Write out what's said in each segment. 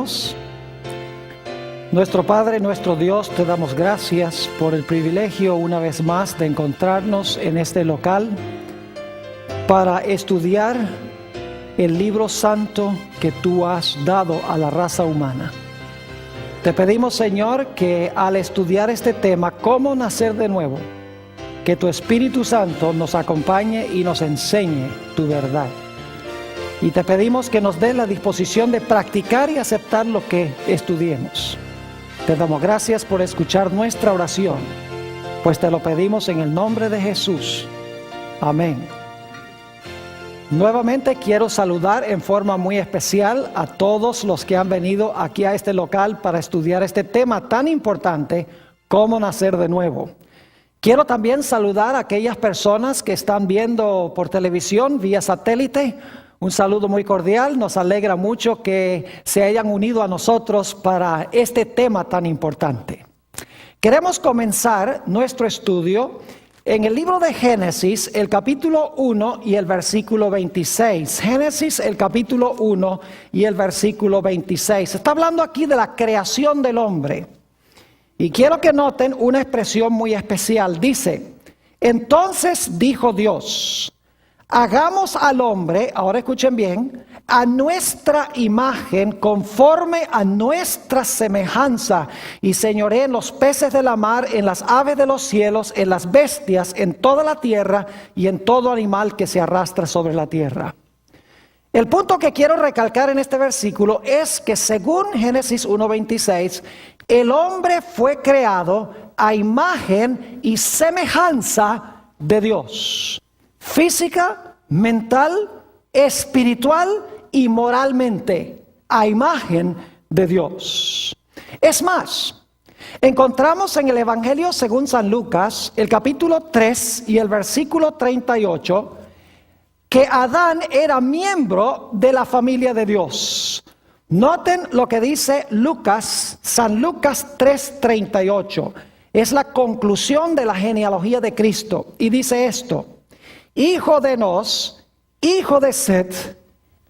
Oremos. Nuestro Padre, nuestro Dios, te damos gracias por el privilegio una vez más de encontrarnos en este local para estudiar el libro santo que tú has dado a la raza humana. Te pedimos, Señor, que al estudiar este tema, cómo nacer de nuevo, que tu Espíritu Santo nos acompañe y nos enseñe tu verdad. Y te pedimos que nos dé la disposición de practicar y aceptar lo que estudiemos. Te damos gracias por escuchar nuestra oración, pues te lo pedimos en el nombre de Jesús. Amén. Nuevamente quiero saludar en forma muy especial a todos los que han venido aquí a este local para estudiar este tema tan importante, cómo nacer de nuevo. Quiero también saludar a aquellas personas que están viendo por televisión, vía satélite. Un saludo muy cordial, nos alegra mucho que se hayan unido a nosotros para este tema tan importante. Queremos comenzar nuestro estudio en el libro de Génesis, el capítulo 1 y el versículo 26. Génesis, el capítulo 1 y el versículo 26. Está hablando aquí de la creación del hombre. Y quiero que noten una expresión muy especial. Dice, entonces dijo Dios, hagamos al hombre, ahora escuchen bien, a nuestra imagen, conforme a nuestra semejanza, y señoree en los peces de la mar, en las aves de los cielos, en las bestias, en toda la tierra y en todo animal que se arrastra sobre la tierra. El punto que quiero recalcar en este versículo es que según Génesis 1:26, el hombre fue creado a imagen y semejanza de Dios. Física, mental, espiritual y moralmente, a imagen de Dios. Es más, encontramos en el Evangelio según San Lucas, el capítulo 3 y el versículo 38, que Adán era miembro de la familia de Dios. Noten lo que dice Lucas, San Lucas 3:38. Es la conclusión de la genealogía de Cristo. Y dice esto: hijo de Enos, hijo de Set,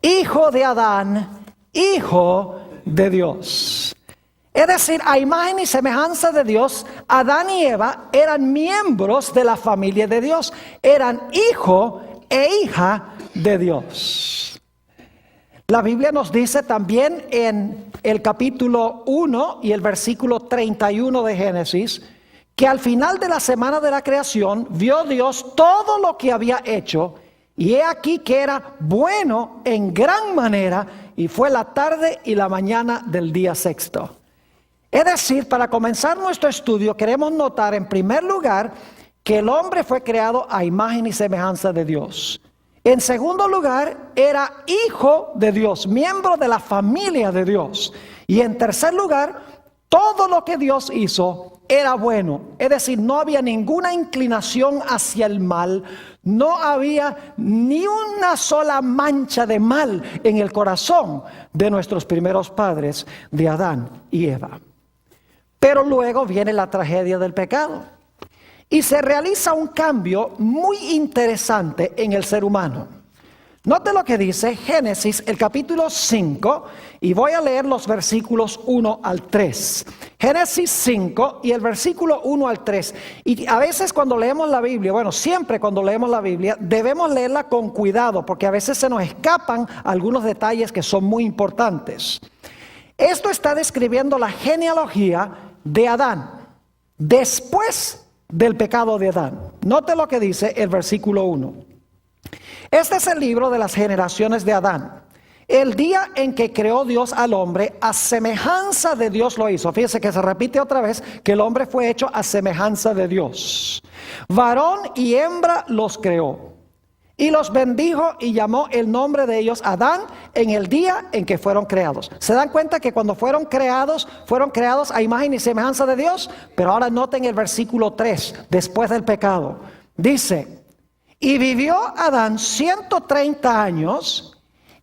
hijo de Adán, hijo de Dios. Es decir, a imagen y semejanza de Dios, Adán y Eva eran miembros de la familia de Dios. Eran hijo e hija de Dios. La Biblia nos dice también en el capítulo 1 y el versículo 31 de Génesis, que al final de la semana de la creación vio Dios todo lo que había hecho, y he aquí que era bueno en gran manera, y fue la tarde y la mañana del día sexto. Es decir, para comenzar nuestro estudio queremos notar en primer lugar que el hombre fue creado a imagen y semejanza de Dios. En segundo lugar, era hijo de Dios, miembro de la familia de Dios. Y en tercer lugar, todo lo que Dios hizo era bueno. Es decir, no había ninguna inclinación hacia el mal. No había ni una sola mancha de mal en el corazón de nuestros primeros padres, de Adán y Eva. Pero luego viene la tragedia del pecado. Y se realiza un cambio muy interesante en el ser humano. Note lo que dice Génesis, el capítulo 5, y voy a leer los versículos 1 al 3. Génesis 5 y el versículo 1 al 3. Y a veces cuando leemos la Biblia, bueno, siempre cuando leemos la Biblia, debemos leerla con cuidado, porque a veces se nos escapan algunos detalles que son muy importantes. Esto está describiendo la genealogía de Adán, después del pecado de Adán. Note lo que dice el versículo 1. Este es el libro de las generaciones de Adán. El día en que creó Dios al hombre, a semejanza de Dios lo hizo. Fíjese que se repite otra vez que el hombre fue hecho a semejanza de Dios. Varón y hembra los creó. Y los bendijo y llamó el nombre de ellos Adán en el día en que fueron creados. ¿Se dan cuenta que cuando fueron creados a imagen y semejanza de Dios? Pero ahora noten el versículo 3, después del pecado. Dice, y vivió Adán 130 años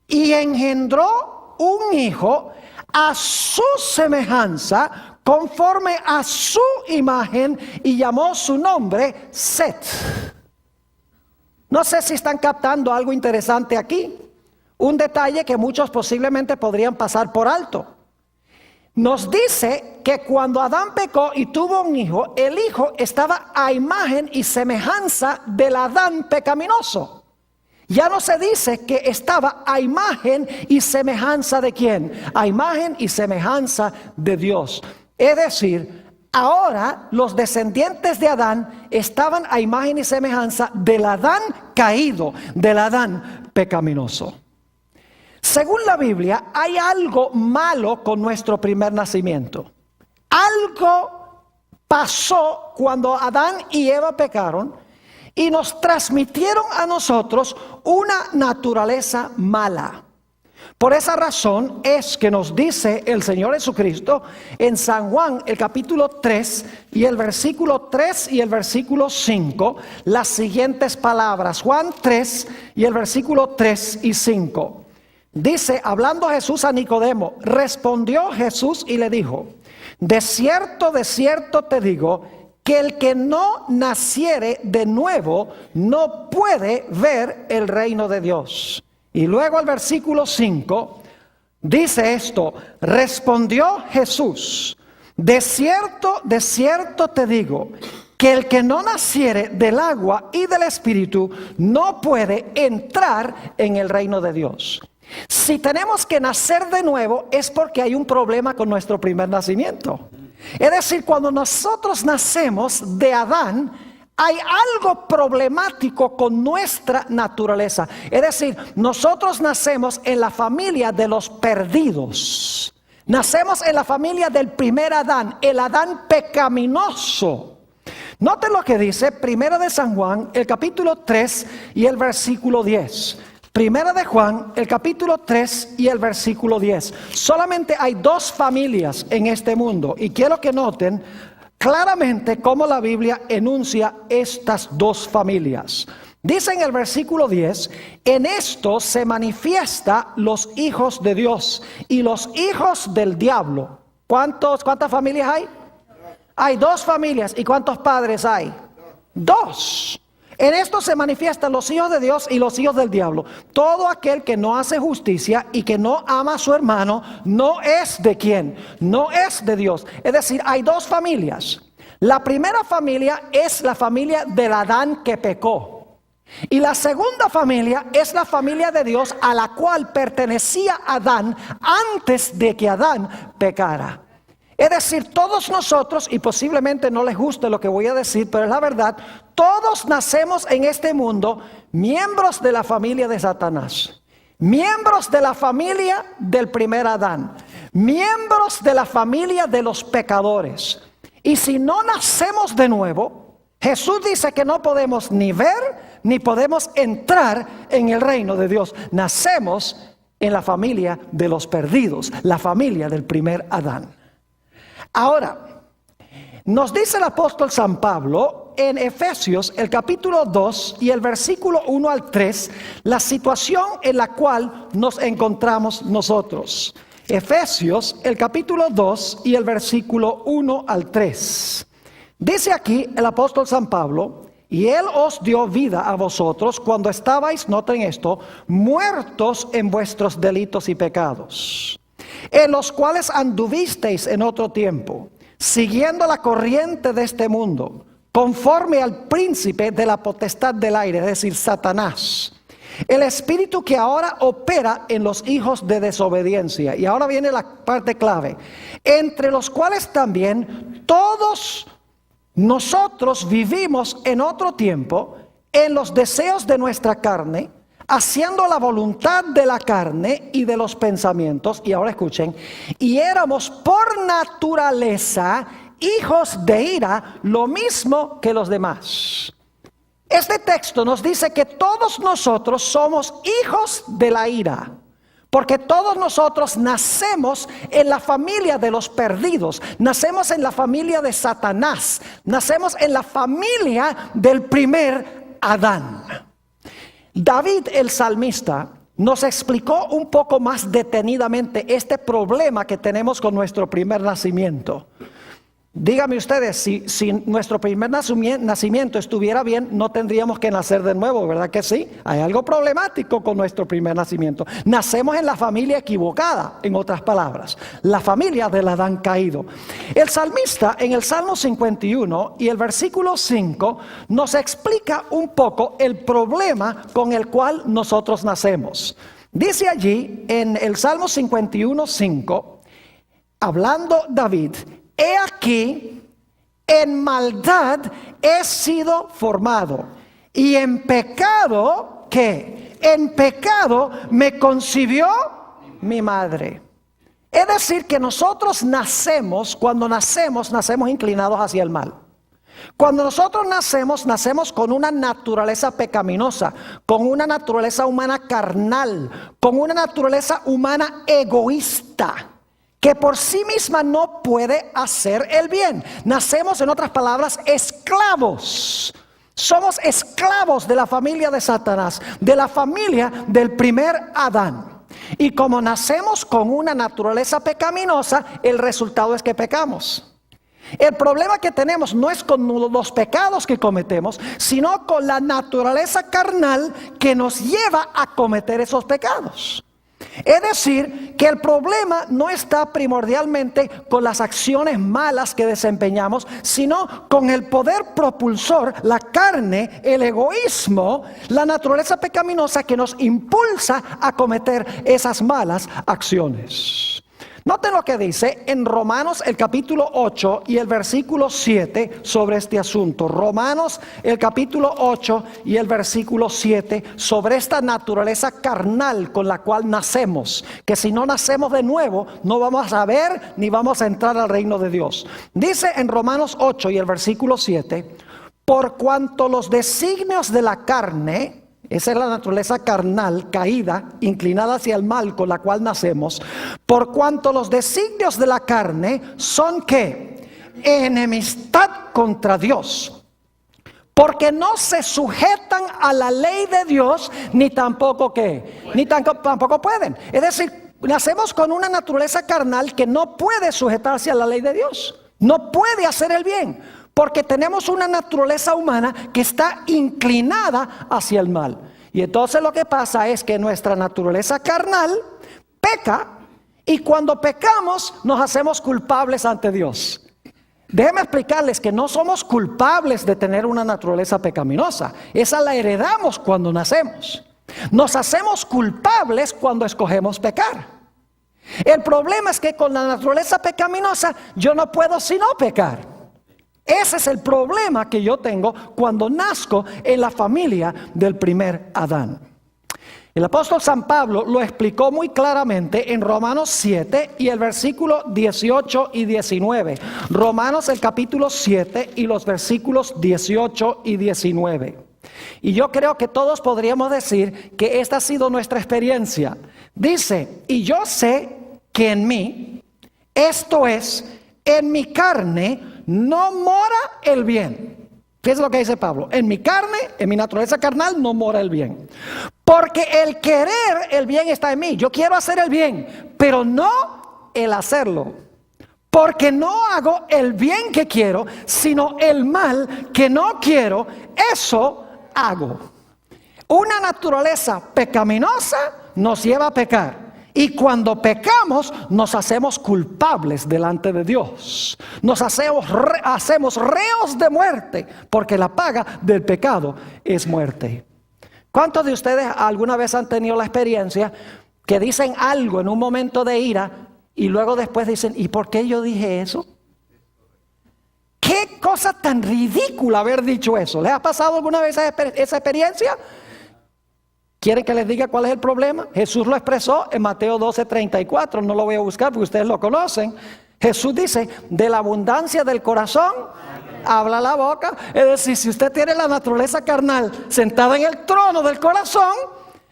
y engendró un hijo a su semejanza, conforme a su imagen, y llamó su nombre Set. No sé si están captando algo interesante aquí. Un detalle que muchos posiblemente podrían pasar por alto. nos dice que cuando Adán pecó y tuvo un hijo, el hijo estaba a imagen y semejanza del Adán pecaminoso. Ya no se dice que estaba a imagen y semejanza de quién, a imagen y semejanza de Dios. Es decir, ahora los descendientes de Adán estaban a imagen y semejanza del Adán caído, del Adán pecaminoso. Según la Biblia, hay algo malo con nuestro primer nacimiento. Algo pasó cuando Adán y Eva pecaron y nos transmitieron a nosotros una naturaleza mala. Por esa razón es que nos dice el Señor Jesucristo en San Juan, el capítulo 3 y el versículo 3 y el versículo 5, las siguientes palabras. Juan 3 y el versículo 3 y 5. Dice, hablando Jesús a Nicodemo, respondió Jesús y le dijo, de cierto te digo, que el que no naciere de nuevo no puede ver el reino de Dios. Y luego el versículo 5 dice esto, respondió Jesús, de cierto te digo, que el que no naciere del agua y del espíritu no puede entrar en el reino de Dios. Si tenemos que nacer de nuevo es porque hay un problema con nuestro primer nacimiento. Es decir, cuando nosotros nacemos de Adán, hay algo problemático con nuestra naturaleza. Es decir, nosotros nacemos en la familia de los perdidos. Nacemos en la familia del primer Adán, el Adán pecaminoso. Noten lo que dice Primera de San Juan, el capítulo 3 y el versículo 10. Primera de Juan, el capítulo 3 y el versículo 10. Solamente hay dos familias en este mundo y quiero que noten claramente cómo la Biblia enuncia estas dos familias. Dice en el versículo 10, en esto se manifiesta los hijos de Dios y los hijos del diablo. ¿Cuántas familias hay? Hay dos familias. ¿Y cuántos padres hay? Dos. En esto se manifiestan los hijos de Dios y los hijos del diablo. Todo aquel que no hace justicia y que no ama a su hermano, no es de quién, no es de Dios. Es decir, hay dos familias. La primera familia es la familia del Adán que pecó. Y la segunda familia es la familia de Dios a la cual pertenecía Adán antes de que Adán pecara. Es decir, todos nosotros, y posiblemente no les guste lo que voy a decir, pero es la verdad, todos nacemos en este mundo miembros de la familia de Satanás, miembros de la familia del primer Adán, miembros de la familia de los pecadores. Y si no nacemos de nuevo, Jesús dice que no podemos ni ver ni podemos entrar en el reino de Dios. Nacemos en la familia de los perdidos, la familia del primer Adán. Ahora, nos dice el apóstol San Pablo en Efesios, el capítulo 2 y el versículo 1 al 3, la situación en la cual nos encontramos nosotros. Efesios, el capítulo 2 y el versículo 1 al 3. Dice aquí el apóstol San Pablo, y Él os dio vida a vosotros cuando estabais, noten esto, muertos en vuestros delitos y pecados, en los cuales anduvisteis en otro tiempo, siguiendo la corriente de este mundo, conforme al príncipe de la potestad del aire, es decir, Satanás, el espíritu que ahora opera en los hijos de desobediencia. Y ahora viene la parte clave, entre los cuales también todos nosotros vivimos en otro tiempo en los deseos de nuestra carne, haciendo la voluntad de la carne y de los pensamientos. Y ahora escuchen, y éramos por naturaleza hijos de ira, lo mismo que los demás. Este texto nos dice que todos nosotros somos hijos de la ira, porque todos nosotros nacemos en la familia de los perdidos, nacemos en la familia de Satanás, nacemos en la familia del primer Adán. David el salmista nos explicó un poco más detenidamente este problema que tenemos con nuestro primer nacimiento. Díganme ustedes, si nuestro primer nacimiento estuviera bien, no tendríamos que nacer de nuevo, ¿verdad que sí? Hay algo problemático con nuestro primer nacimiento. Nacemos en la familia equivocada, en otras palabras, la familia del Adán caído. El salmista en el Salmo 51 y el versículo 5 nos explica un poco el problema con el cual nosotros nacemos. Dice allí en el Salmo 51, 5, hablando David: he aquí, en maldad he sido formado, y en pecado, ¿qué? En pecado me concibió mi madre. Es decir, que nosotros nacemos, cuando nacemos inclinados hacia el mal. Cuando nosotros nacemos con una naturaleza pecaminosa, con una naturaleza humana carnal, con una naturaleza humana egoísta, que por sí misma no puede hacer el bien. Nacemos, en otras palabras, esclavos. Somos esclavos de la familia de Satanás, de la familia del primer Adán. Y como nacemos con una naturaleza pecaminosa, el resultado es que pecamos. El problema que tenemos no es con los pecados que cometemos, sino con la naturaleza carnal que nos lleva a cometer esos pecados. Es decir, que el problema no está primordialmente con las acciones malas que desempeñamos, sino con el poder propulsor, la carne, el egoísmo, la naturaleza pecaminosa que nos impulsa a cometer esas malas acciones. Noten lo que dice en Romanos el capítulo 8 y el versículo 7 sobre este asunto. Romanos el capítulo 8 y el versículo 7 sobre esta naturaleza carnal con la cual nacemos. Que si no nacemos de nuevo, no vamos a ver ni vamos a entrar al reino de Dios. Dice en Romanos 8 y el versículo 7: por cuanto los designios de la carne, esa es la naturaleza carnal, caída, inclinada hacia el mal con la cual nacemos. Por cuanto los designios de la carne son ¿qué? Enemistad contra Dios. Porque no se sujetan a la ley de Dios, ni tampoco ¿qué? Ni tampoco pueden. Es decir, nacemos con una naturaleza carnal que no puede sujetarse a la ley de Dios. No puede hacer el bien. Porque tenemos una naturaleza humana que está inclinada hacia el mal. Y entonces lo que pasa es que nuestra naturaleza carnal peca, y cuando pecamos nos hacemos culpables ante Dios. Déjenme explicarles que no somos culpables de tener una naturaleza pecaminosa. Esa la heredamos cuando nacemos. Nos hacemos culpables cuando escogemos pecar. El problema es que con la naturaleza pecaminosa yo no puedo sino pecar. Ese es el problema que yo tengo cuando nazco en la familia del primer Adán. El apóstol San Pablo lo explicó muy claramente en Romanos 7 y el versículo 18 y 19. Romanos el capítulo 7 y los versículos 18 y 19. Y yo creo que todos podríamos decir que esta ha sido nuestra experiencia. Dice: y yo sé que en mí, esto es, en mi carne, no mora el bien. ¿Qué es lo que dice Pablo? En mi carne, en mi naturaleza carnal, no mora el bien. Porque el querer el bien está en mí. Yo quiero hacer el bien, pero no el hacerlo. Porque no hago el bien que quiero, sino el mal que no quiero, eso hago. Una naturaleza pecaminosa nos lleva a pecar. Y cuando pecamos nos hacemos culpables delante de Dios. Nos hacemos reos de muerte, porque la paga del pecado es muerte. ¿Cuántos de ustedes alguna vez han tenido la experiencia que dicen algo en un momento de ira y luego después dicen: ¿y por qué yo dije eso? ¿Qué cosa tan ridícula haber dicho eso? ¿Les ha pasado alguna vez esa experiencia? ¿Quieren que les diga cuál es el problema? Jesús lo expresó en Mateo 12:34. No lo voy a buscar porque ustedes lo conocen. Jesús dice: de la abundancia del corazón habla la boca. Es decir, si usted tiene la naturaleza carnal sentada en el trono del corazón,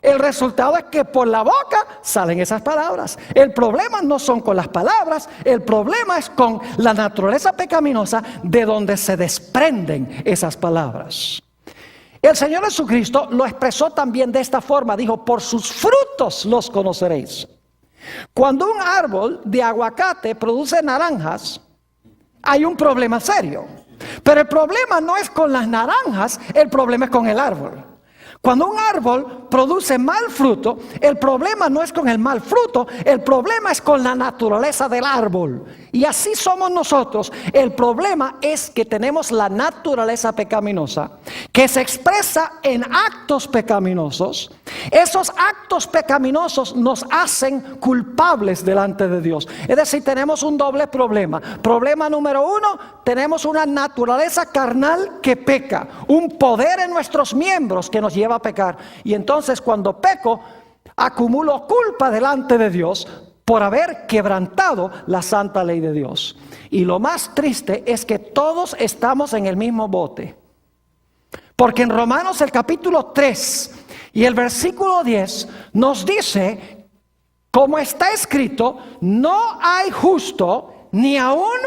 el resultado es que por la boca salen esas palabras. El problema no son con las palabras, el problema es con la naturaleza pecaminosa de donde se desprenden esas palabras. El Señor Jesucristo lo expresó también de esta forma. Dijo: por sus frutos los conoceréis. Cuando un árbol de aguacate produce naranjas, hay un problema serio. Pero el problema no es con las naranjas, el problema es con el árbol. Cuando un árbol produce mal fruto, el problema no es con el mal fruto, el problema es con la naturaleza del árbol. Y así somos nosotros. El problema es que tenemos la naturaleza pecaminosa que se expresa en actos pecaminosos. Esos actos pecaminosos nos hacen culpables delante de Dios. Es decir, tenemos un doble problema. Problema número uno, tenemos una naturaleza carnal que peca, un poder en nuestros miembros que nos lleva a pecar. Y entonces cuando peco, acumulo culpa delante de Dios por haber quebrantado la santa ley de Dios. Y lo más triste es que todos estamos en el mismo bote. Porque en Romanos el capítulo 3 y el versículo 10 nos dice, como está escrito, no hay justo ni aún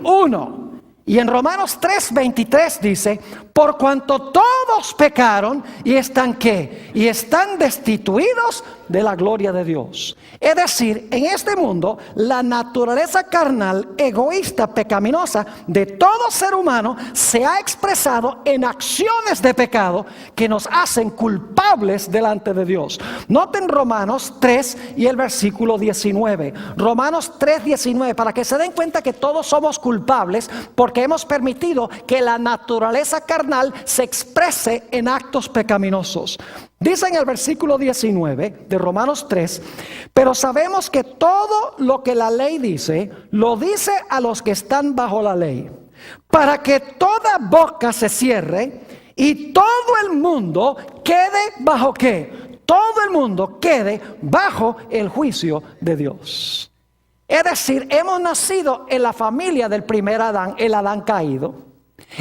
uno. Y en Romanos 3:23 dice, por cuanto todos pecaron y están ¿qué? Y están destituidos de la gloria de Dios. Es decir, en este mundo, la naturaleza carnal, egoísta, pecaminosa de todo ser humano se ha expresado en acciones de pecado que nos hacen culpables delante de Dios. Noten Romanos 3 y el versículo 19. Romanos 3:19, para que se den cuenta que todos somos culpables porque hemos permitido que la naturaleza carnal se exprese en actos pecaminosos. Dice en el versículo 19 de Romanos 3, pero sabemos que todo lo que la ley dice, lo dice a los que están bajo la ley, para que toda boca se cierre y todo el mundo quede bajo ¿qué? Todo el mundo quede bajo el juicio de Dios. Es decir, hemos nacido en la familia del primer Adán, el Adán caído.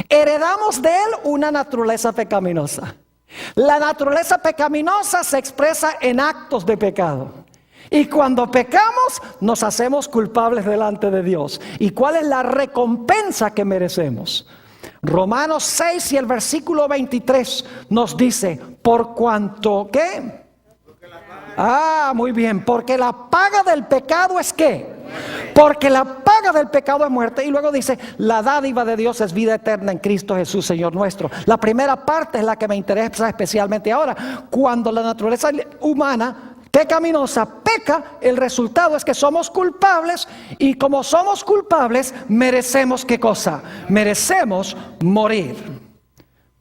Heredamos de él una naturaleza pecaminosa. La naturaleza pecaminosa se expresa en actos de pecado. Y cuando pecamos, nos hacemos culpables delante de Dios. ¿Y cuál es la recompensa que merecemos? Romanos 6 y el versículo 23 nos dice, por cuanto, ¿qué? Muy bien, porque la paga del pecado es ¿qué? Porque la paga del pecado es muerte. Y luego dice, la dádiva de Dios es vida eterna en Cristo Jesús, Señor nuestro. La primera parte es la que me interesa especialmente ahora. Cuando la naturaleza humana pecaminosa peca, el resultado es que somos culpables. Y como somos culpables, merecemos ¿qué cosa? Merecemos morir.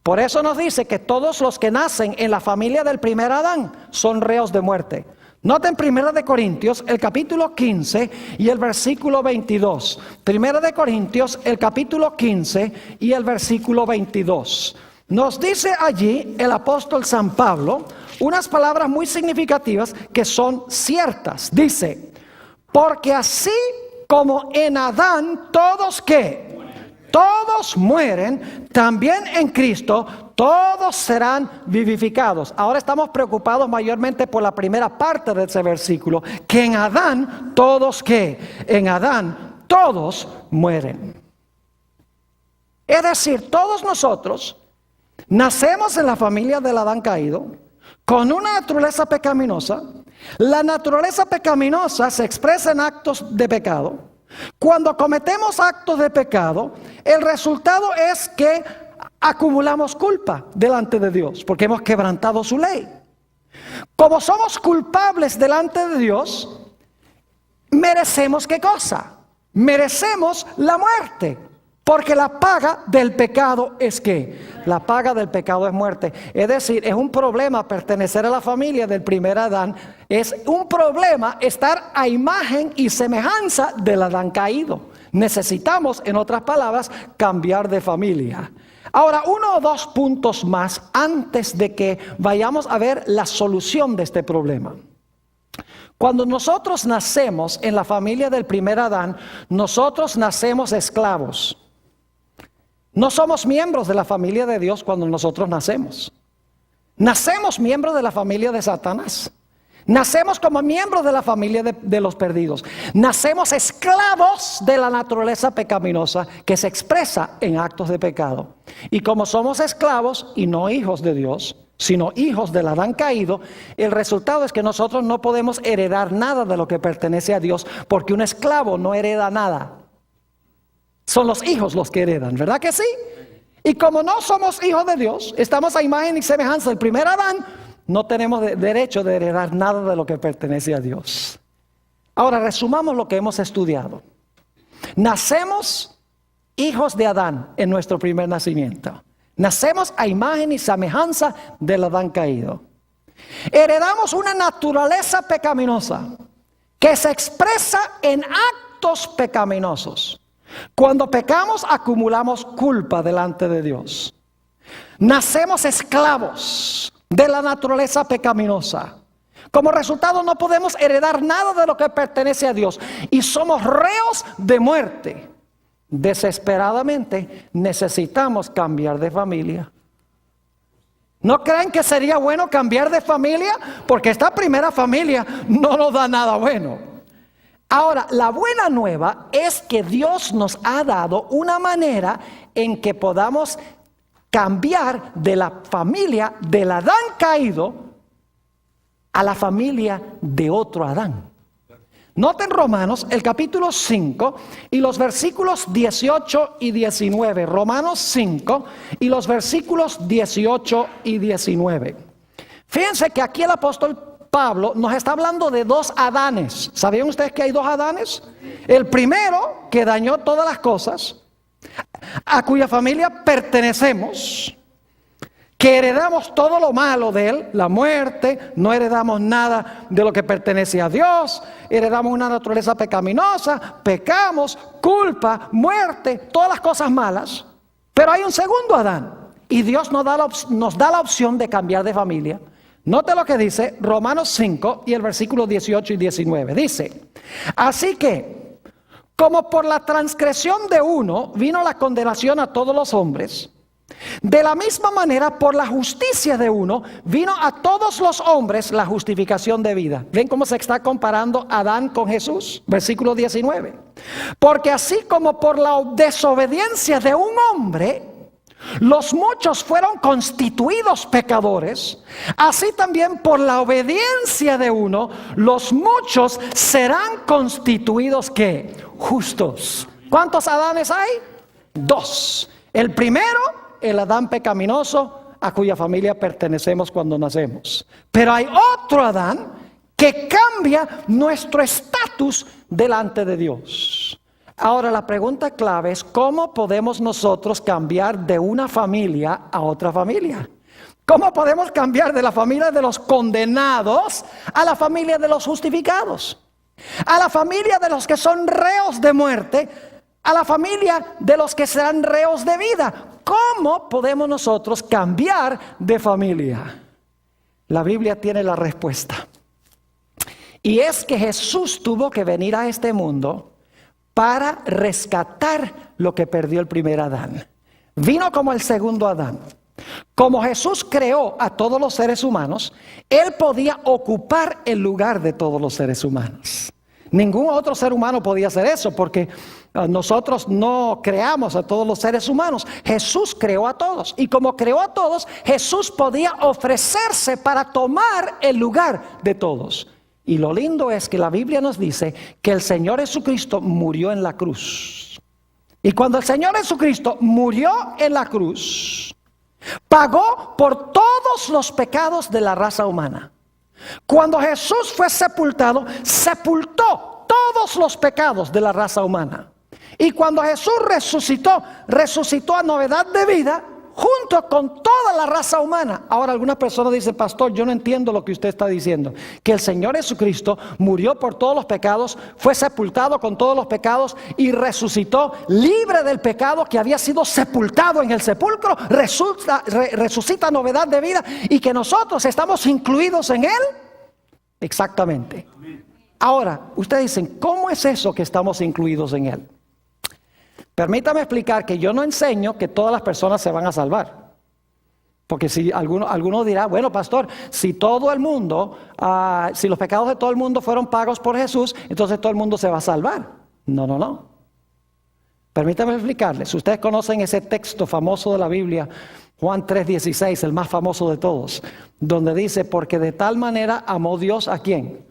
Por eso nos dice que todos los que nacen en la familia del primer Adán son reos de muerte. Noten 1 Corintios, el capítulo 15 y el versículo 22. 1 Corintios, el capítulo 15 y el versículo 22. Nos dice allí el apóstol San Pablo unas palabras muy significativas que son ciertas. Dice, porque así como en Adán todos ¿qué? Todos mueren, también en Cristo todos serán vivificados. Ahora estamos preocupados mayormente por la primera parte de ese versículo, que en Adán todos ¿qué? En Adán todos mueren. Es decir, todos nosotros nacemos en la familia del Adán caído, con una naturaleza pecaminosa. La naturaleza pecaminosa se expresa en actos de pecado. Cuando cometemos actos de pecado, el resultado es que acumulamos culpa delante de Dios, porque hemos quebrantado su ley. Como somos culpables delante de Dios, merecemos ¿qué cosa? Merecemos la muerte. Porque la paga del pecado es ¿qué? La paga del pecado es muerte. Es decir, es un problema pertenecer a la familia del primer Adán. Es un problema estar a imagen y semejanza del Adán caído. Necesitamos, en otras palabras, cambiar de familia. Ahora, 1 o 2 puntos más antes de que vayamos a ver la solución de este problema. Cuando nosotros nacemos en la familia del primer Adán, nosotros nacemos esclavos. No somos miembros de la familia de Dios cuando nosotros nacemos. Nacemos miembros de la familia de Satanás. Nacemos como miembros de la familia de los perdidos. Nacemos esclavos de la naturaleza pecaminosa que se expresa en actos de pecado. Y como somos esclavos y no hijos de Dios, sino hijos del Adán caído, el resultado es que nosotros no podemos heredar nada de lo que pertenece a Dios, porque un esclavo no hereda nada. Son los hijos los que heredan, ¿verdad que sí? Y como no somos hijos de Dios, estamos a imagen y semejanza del primer Adán, no tenemos derecho de heredar nada de lo que pertenece a Dios. Ahora resumamos lo que hemos estudiado. Nacemos hijos de Adán en nuestro primer nacimiento. Nacemos a imagen y semejanza del Adán caído. Heredamos una naturaleza pecaminosa que se expresa en actos pecaminosos. Cuando pecamos, acumulamos culpa delante de Dios. Nacemos esclavos de la naturaleza pecaminosa. Como resultado, no podemos heredar nada de lo que pertenece a Dios y somos reos de muerte. Desesperadamente necesitamos cambiar de familia. ¿No creen que sería bueno cambiar de familia? Porque esta primera familia no nos da nada bueno. Ahora, la buena nueva es que Dios nos ha dado una manera en que podamos cambiar de la familia del Adán caído a la familia de otro Adán. Noten Romanos, el capítulo 5 y los versículos 18 y 19. Romanos 5 y los versículos 18 y 19. Fíjense que aquí el apóstol Pablo nos está hablando de dos Adanes. ¿Sabían ustedes que hay dos Adanes? El primero, que dañó todas las cosas, a cuya familia pertenecemos, que heredamos todo lo malo de él, la muerte, no heredamos nada de lo que pertenece a Dios, heredamos una naturaleza pecaminosa, pecamos, culpa, muerte, todas las cosas malas. Pero hay un segundo Adán y Dios nos da la opción de cambiar de familia. Note lo que dice Romanos 5 y el versículo 18 y 19. Dice, así que, como por la transgresión de uno vino la condenación a todos los hombres, de la misma manera, por la justicia de uno, vino a todos los hombres la justificación de vida. ¿Ven cómo se está comparando Adán con Jesús? Versículo 19. Porque así como por la desobediencia de un hombre, los muchos fueron constituidos pecadores, así también por la obediencia de uno, los muchos serán constituidos, ¿qué? Justos. ¿Cuántos Adanes hay? Dos. El primero, el Adán pecaminoso, a cuya familia pertenecemos cuando nacemos. Pero hay otro Adán que cambia nuestro estatus delante de Dios. Ahora la pregunta clave es, ¿cómo podemos nosotros cambiar de una familia a otra familia? ¿Cómo podemos cambiar de la familia de los condenados a la familia de los justificados? A la familia de los que son reos de muerte, a la familia de los que serán reos de vida. ¿Cómo podemos nosotros cambiar de familia? La Biblia tiene la respuesta. Y es que Jesús tuvo que venir a este mundo para rescatar lo que perdió el primer Adán. Vino como el segundo Adán. Como Jesús creó a todos los seres humanos, Él podía ocupar el lugar de todos los seres humanos. Ningún otro ser humano podía hacer eso porque nosotros no creamos a todos los seres humanos. Jesús creó a todos. Y como creó a todos, Jesús podía ofrecerse para tomar el lugar de todos. Y lo lindo es que la Biblia nos dice que el Señor Jesucristo murió en la cruz. Y cuando el Señor Jesucristo murió en la cruz, pagó por todos los pecados de la raza humana. Cuando Jesús fue sepultado, sepultó todos los pecados de la raza humana. Y cuando Jesús resucitó a novedad de vida, junto con toda la raza humana. Ahora algunas personas dicen, pastor, yo no entiendo lo que usted está diciendo. Que el Señor Jesucristo murió por todos los pecados, fue sepultado con todos los pecados y resucitó libre del pecado que había sido sepultado en el sepulcro, resucita novedad de vida y que nosotros estamos incluidos en Él. Exactamente. Ahora, ustedes dicen, ¿cómo es eso que estamos incluidos en Él? Permítame explicar que yo no enseño que todas las personas se van a salvar. Porque si alguno dirá, bueno, pastor, si todo el mundo, si los pecados de todo el mundo fueron pagos por Jesús, entonces todo el mundo se va a salvar. No. Permítame explicarles. Ustedes conocen ese texto famoso de la Biblia, Juan 3:16, el más famoso de todos, donde dice, porque de tal manera amó Dios ¿a quién?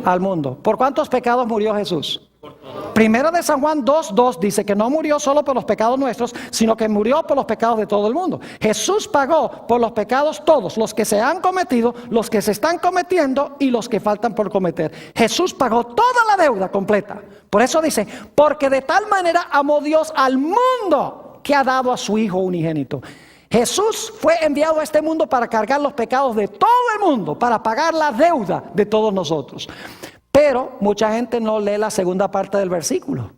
Al mundo. ¿Por cuántos pecados murió Jesús? Por todos. Primera de San Juan 2:2 dice que no murió solo por los pecados nuestros, sino que murió por los pecados de todo el mundo. Jesús pagó por los pecados todos, los que se han cometido, los que se están cometiendo y los que faltan por cometer. Jesús pagó toda la deuda completa. Por eso dice, porque de tal manera amó Dios al mundo que ha dado a su Hijo unigénito. Jesús fue enviado a este mundo para cargar los pecados de todo el mundo, para pagar la deuda de todos nosotros. Pero mucha gente no lee la segunda parte del versículo.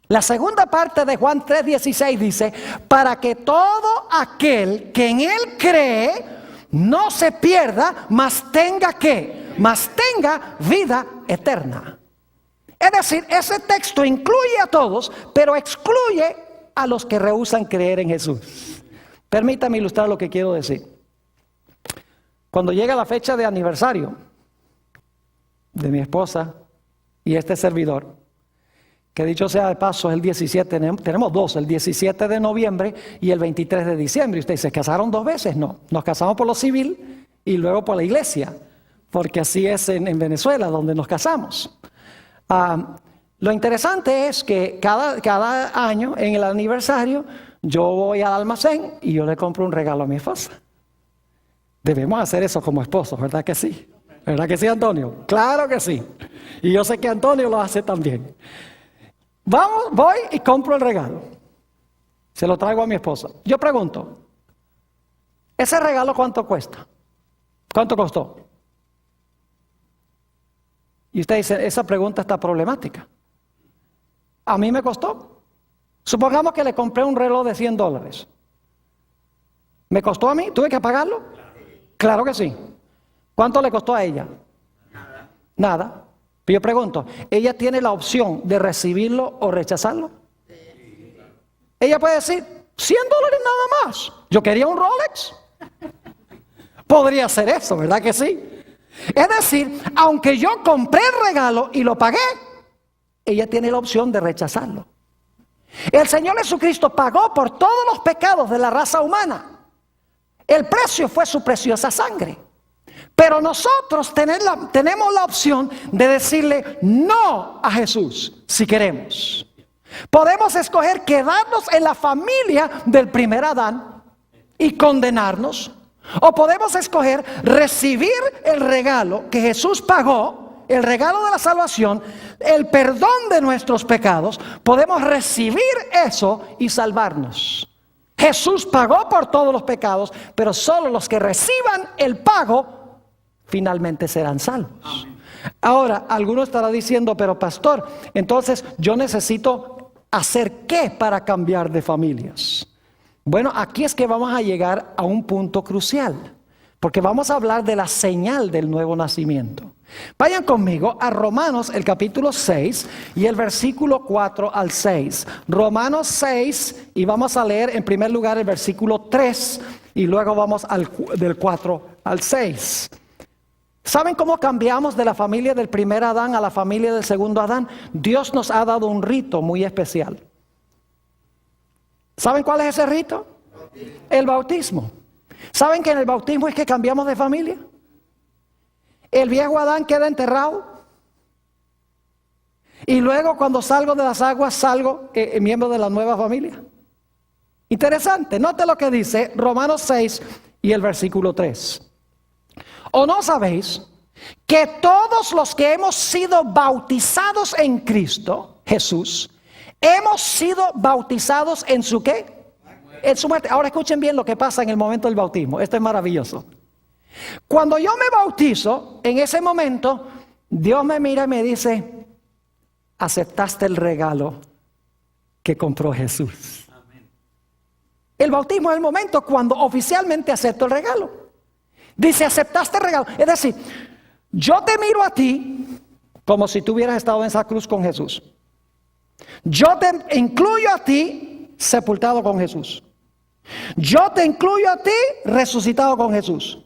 La segunda parte de Juan 3:16 dice, para que todo aquel que en Él cree no se pierda, mas tenga ¿qué? Mas tenga vida eterna. Es decir, ese texto incluye a todos, pero excluye a los que rehúsan creer en Jesús. Permítame ilustrar lo que quiero decir. Cuando llega la fecha de aniversario de mi esposa y este servidor, que dicho sea de paso es el 17, tenemos dos, el 17 de noviembre y el 23 de diciembre. Y usted dice, ¿se casaron dos veces? No, nos casamos por lo civil y luego por la iglesia, porque así es en Venezuela donde nos casamos. Lo interesante es que cada año en el aniversario yo voy al almacén y yo le compro un regalo a mi esposa. Debemos hacer eso como esposos, ¿verdad que sí? ¿Verdad que sí, Antonio? Claro que sí. Y yo sé que Antonio lo hace también. Voy y compro el regalo. Se lo traigo a mi esposa. Yo pregunto, ¿ese regalo cuánto cuesta? ¿Cuánto costó? Y usted dice, esa pregunta está problemática. A mí me costó. Supongamos que le compré un reloj de $100. ¿Me costó a mí? ¿Tuve que pagarlo? Claro que sí. ¿Cuánto le costó a ella? Nada. Pero yo pregunto, ¿ella tiene la opción de recibirlo o rechazarlo? Ella puede decir, $100 nada más. Yo quería un Rolex. Podría ser eso, ¿verdad que sí? Es decir, aunque yo compré el regalo y lo pagué, ella tiene la opción de rechazarlo. El Señor Jesucristo pagó por todos los pecados de la raza humana. El precio fue su preciosa sangre. Pero nosotros tenemos la opción de decirle no a Jesús si queremos. Podemos escoger quedarnos en la familia del primer Adán y condenarnos. O podemos escoger recibir el regalo que Jesús pagó, el regalo de la salvación, el perdón de nuestros pecados. Podemos recibir eso y salvarnos. Jesús pagó por todos los pecados, pero solo los que reciban el pago finalmente serán salvos. Ahora, alguno estará diciendo, pero pastor, entonces yo necesito hacer ¿qué para cambiar de familias? Bueno, aquí es que vamos a llegar a un punto crucial, porque vamos a hablar de la señal del nuevo nacimiento. Vayan conmigo a Romanos, el capítulo 6 y el versículo 4 al 6. Romanos 6, y vamos a leer en primer lugar el versículo 3 y luego vamos del 4 al 6. ¿Saben cómo cambiamos de la familia del primer Adán a la familia del segundo Adán? Dios nos ha dado un rito muy especial. ¿Saben cuál es ese rito? El bautismo. ¿Saben que en el bautismo es que cambiamos de familia? El viejo Adán queda enterrado. Y luego cuando salgo de las aguas salgo miembro de la nueva familia. Interesante. Note lo que dice Romanos 6 y el versículo 3. ¿O no sabéis que todos los que hemos sido bautizados en Cristo Jesús, hemos sido bautizados en su ¿qué? En su muerte. Ahora escuchen bien lo que pasa en el momento del bautismo. Esto es maravilloso. Cuando yo me bautizo, en ese momento, Dios me mira y me dice, aceptaste el regalo que compró Jesús. El bautismo es el momento cuando oficialmente acepto el regalo. Dice, aceptaste el regalo. Es decir, yo te miro a ti como si tú hubieras estado en esa cruz con Jesús. Yo te incluyo a ti sepultado con Jesús. Yo te incluyo a ti resucitado con Jesús.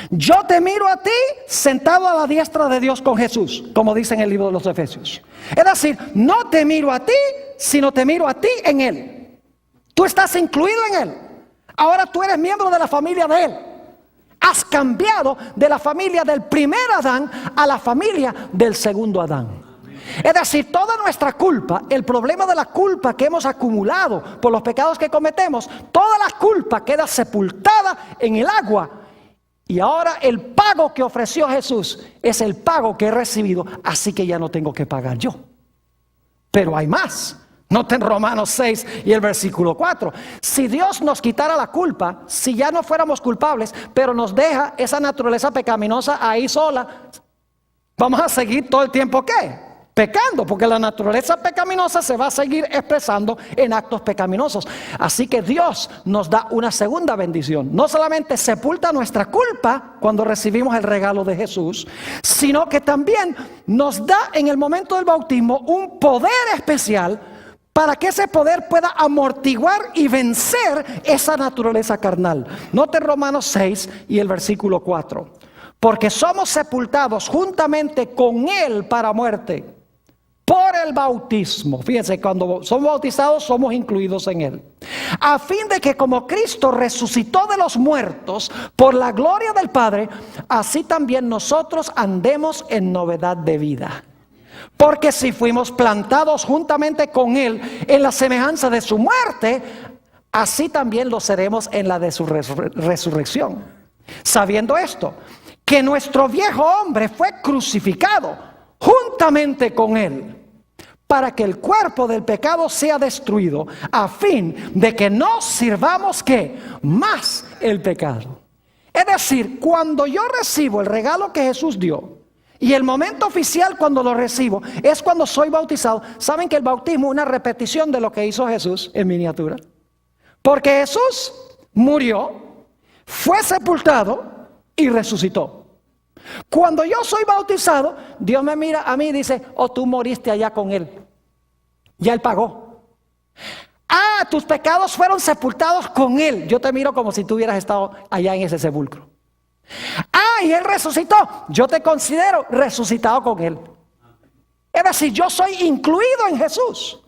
Yo te miro a ti sentado a la diestra de Dios con Jesús, como dice en el libro de los Efesios. Es decir, no te miro a ti, sino te miro a ti en Él. Tú estás incluido en Él. Ahora tú eres miembro de la familia de Él. Has cambiado de la familia del primer Adán a la familia del segundo Adán. Es decir, toda nuestra culpa, el problema de la culpa que hemos acumulado por los pecados que cometemos, toda la culpa queda sepultada en el agua. Y ahora el pago que ofreció Jesús es el pago que he recibido, así que ya no tengo que pagar yo. Pero hay más. Noten Romanos 6 y el versículo 4. Si Dios nos quitara la culpa, si ya no fuéramos culpables, pero nos deja esa naturaleza pecaminosa ahí sola, vamos a seguir todo el tiempo ¿qué? Pecando, porque la naturaleza pecaminosa se va a seguir expresando en actos pecaminosos. Así que Dios nos da una segunda bendición. No solamente sepulta nuestra culpa cuando recibimos el regalo de Jesús, sino que también nos da en el momento del bautismo un poder especial para que ese poder pueda amortiguar y vencer esa naturaleza carnal. Note Romanos 6 y el versículo 4. Porque somos sepultados juntamente con Él para muerte por el bautismo. Fíjense, cuando somos bautizados somos incluidos en Él. A fin de que como Cristo resucitó de los muertos por la gloria del Padre, así también nosotros andemos en novedad de vida. Porque si fuimos plantados juntamente con Él en la semejanza de su muerte, así también lo seremos en la de su resurrección. Sabiendo esto, que nuestro viejo hombre fue crucificado juntamente con Él, para que el cuerpo del pecado sea destruido, a fin de que no sirvamos ¿qué? Más el pecado. Es decir, cuando yo recibo el regalo que Jesús dio, y el momento oficial cuando lo recibo es cuando soy bautizado. ¿Saben que el bautismo es una repetición de lo que hizo Jesús en miniatura? Porque Jesús murió, fue sepultado y resucitó. Cuando yo soy bautizado, Dios me mira a mí y dice: oh, tú moriste allá con Él, ya Él pagó. Ah, tus pecados fueron sepultados con Él. Yo te miro como si tú hubieras estado allá en ese sepulcro. Ah, y Él resucitó. Yo te considero resucitado con Él. Es decir, yo soy incluido en Jesús.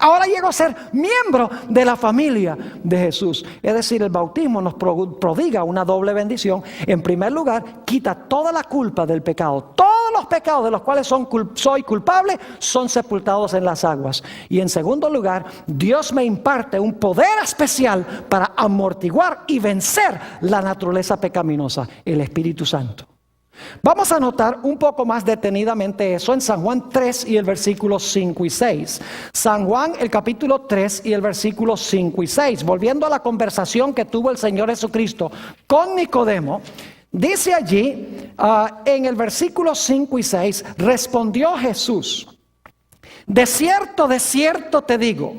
Ahora llego a ser miembro de la familia de Jesús. Es decir, el bautismo nos prodiga una doble bendición. En primer lugar, quita toda la culpa del pecado. Todos los pecados de los cuales soy culpable son sepultados en las aguas. Y en segundo lugar, Dios me imparte un poder especial para amortiguar y vencer la naturaleza pecaminosa, el Espíritu Santo. Vamos a notar un poco más detenidamente eso en San Juan 3 y el versículo 5 y 6. San Juan, el capítulo 3 y el versículo 5 y 6. Volviendo a la conversación que tuvo el Señor Jesucristo con Nicodemo, dice allí en el versículo 5 y 6, respondió Jesús: de cierto te digo,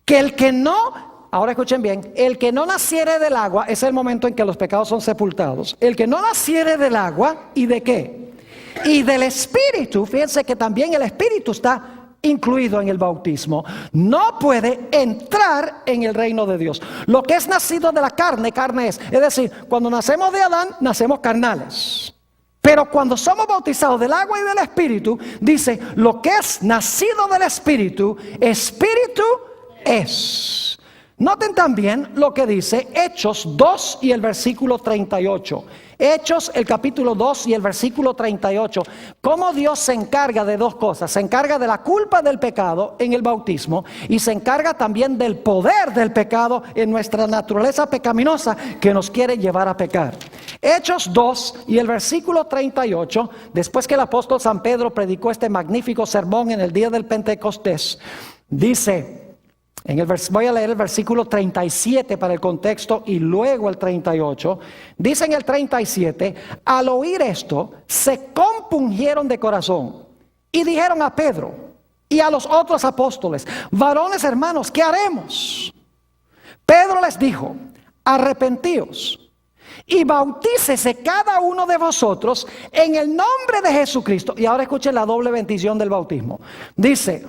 que el que no... Ahora escuchen bien, el que no naciere del agua, es el momento en que los pecados son sepultados. El que no naciere del agua, ¿y de qué? Y del Espíritu, fíjense que también el Espíritu está incluido en el bautismo, no puede entrar en el reino de Dios. Lo que es nacido de la carne, carne es. Es decir, cuando nacemos de Adán, nacemos carnales. Pero cuando somos bautizados del agua y del Espíritu, dice, lo que es nacido del Espíritu, Espíritu es. Noten también lo que dice Hechos 2 y el versículo 38. Hechos, el capítulo 2 y el versículo 38. Cómo Dios se encarga de dos cosas. Se encarga de la culpa del pecado en el bautismo y se encarga también del poder del pecado en nuestra naturaleza pecaminosa que nos quiere llevar a pecar. Hechos 2 y el versículo 38, después que el apóstol San Pedro predicó este magnífico sermón en el día del Pentecostés, dice... voy a leer el versículo 37 para el contexto y luego el 38. Dice en el 37, al oír esto, se compungieron de corazón y dijeron a Pedro y a los otros apóstoles: varones hermanos, ¿qué haremos? Pedro les dijo: arrepentíos y bautícese cada uno de vosotros en el nombre de Jesucristo. Y ahora escuchen la doble bendición del bautismo. Dice,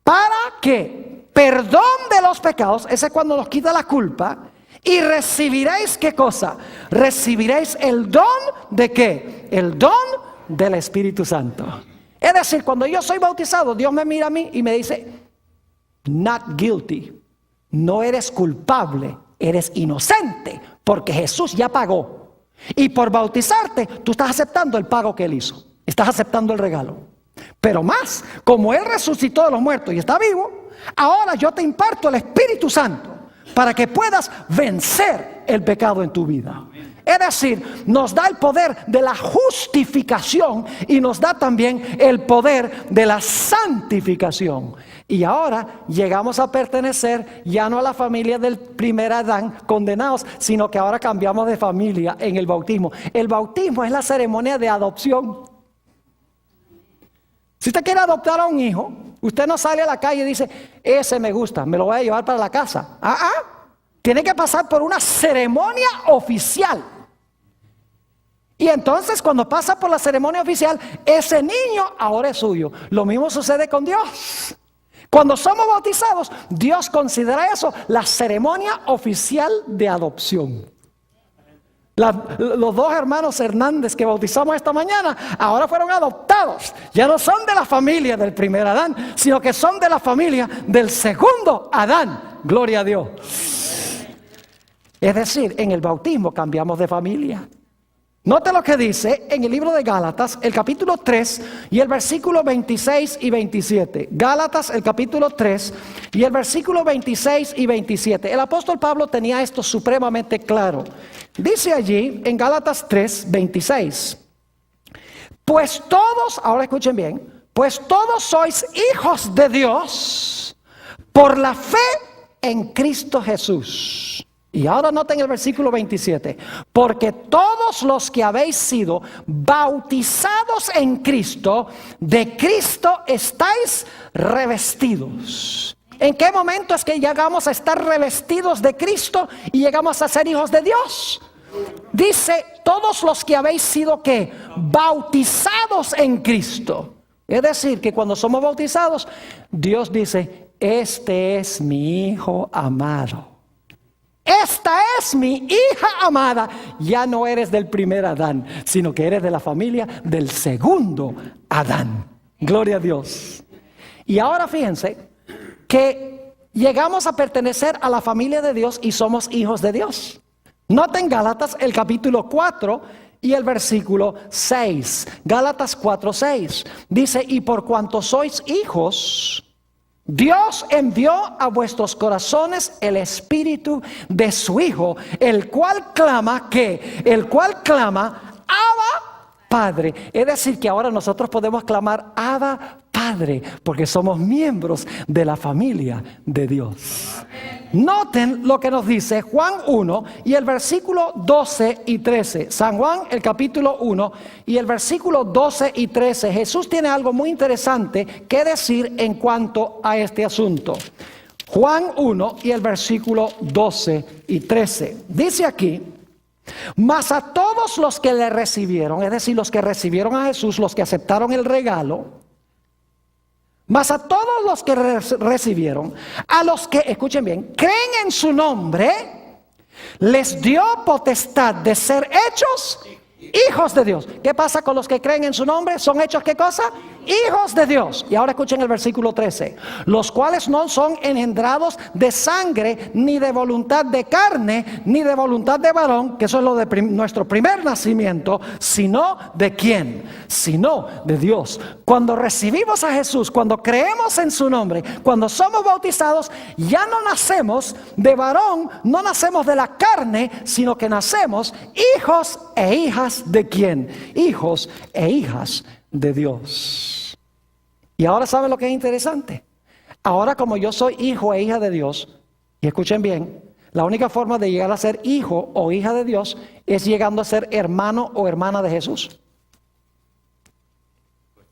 para que perdón de los pecados, ese es cuando nos quita la culpa, y recibiréis, ¿qué cosa? Recibiréis el don de ¿qué? El don del Espíritu Santo. Es decir, cuando yo soy bautizado, Dios me mira a mí y me dice: not guilty, no eres culpable, eres inocente, porque Jesús ya pagó. Y por bautizarte, tú estás aceptando el pago que Él hizo, estás aceptando el regalo. Pero más, como Él resucitó de los muertos y está vivo, ahora yo te imparto el Espíritu Santo para que puedas vencer el pecado en tu vida. Es decir, nos da el poder de la justificación y nos da también el poder de la santificación. Y ahora llegamos a pertenecer ya no a la familia del primer Adán condenados, sino que ahora cambiamos de familia en el bautismo. El bautismo es la ceremonia de adopción. Si usted quiere adoptar a un hijo, usted no sale a la calle y dice, ese me gusta, me lo voy a llevar para la casa. Tiene que pasar por una ceremonia oficial. Y entonces cuando pasa por la ceremonia oficial, ese niño ahora es suyo. Lo mismo sucede con Dios. Cuando somos bautizados, Dios considera eso la ceremonia oficial de adopción. Los dos hermanos Hernández que bautizamos esta mañana ahora fueron adoptados. Ya no son de la familia del primer Adán, sino que son de la familia del segundo Adán. Gloria a Dios. Es decir, en el bautismo cambiamos de familia. Note lo que dice en el libro de Gálatas, el capítulo 3 y el versículo 26 y 27. Gálatas, el capítulo 3 y el versículo 26 y 27. El apóstol Pablo tenía esto supremamente claro. Dice allí en Gálatas 3, 26. Pues todos, ahora escuchen bien, pues todos sois hijos de Dios por la fe en Cristo Jesús. Y ahora noten el versículo 27. Porque todos los que habéis sido bautizados en Cristo, de Cristo estáis revestidos. ¿En qué momento es que llegamos a estar revestidos de Cristo y llegamos a ser hijos de Dios? Dice, todos los que habéis sido ¿qué? Bautizados en Cristo. Es decir, que cuando somos bautizados, Dios dice, este es mi Hijo amado. Esta es mi hija amada. Ya no eres del primer Adán, sino que eres de la familia del segundo Adán. Gloria a Dios. Y ahora fíjense que llegamos a pertenecer a la familia de Dios y somos hijos de Dios. Noten Gálatas el capítulo 4 y el versículo 6. Gálatas 4, 6. Dice, y por cuanto sois hijos, Dios envió a vuestros corazones el espíritu de su Hijo, el cual clama, ¿qué? El cual clama, Abba, Padre. Es decir, que ahora nosotros podemos clamar, Abba, Padre, porque somos miembros de la familia de Dios. Noten lo que nos dice Juan 1 y el versículo 12 y 13. San Juan, el capítulo 1 y el versículo 12 y 13. Jesús tiene algo muy interesante que decir en cuanto a este asunto. Juan 1 y el versículo 12 y 13. Dice aquí, mas a todos los que le recibieron, es decir, los que recibieron a Jesús, los que aceptaron el regalo, mas a todos los que recibieron, a los que, escuchen bien, creen en su nombre, les dio potestad de ser hechos hijos de Dios. ¿Qué pasa con los que creen en su nombre? ¿Son hechos qué cosa? Hijos de Dios. Y ahora escuchen el versículo 13. Los cuales no son engendrados de sangre, ni de voluntad de carne, ni de voluntad de varón, que eso es lo de nuestro primer nacimiento, sino de ¿quién? Sino de Dios. Cuando recibimos a Jesús, cuando creemos en su nombre, cuando somos bautizados, ya no nacemos de varón, no nacemos de la carne, sino que nacemos hijos e hijas de ¿quién? Hijos e hijas de Dios. Y ahora ¿saben lo que es interesante? Ahora como yo soy hijo e hija de Dios, y escuchen bien, la única forma de llegar a ser hijo o hija de Dios es llegando a ser hermano o hermana de Jesús.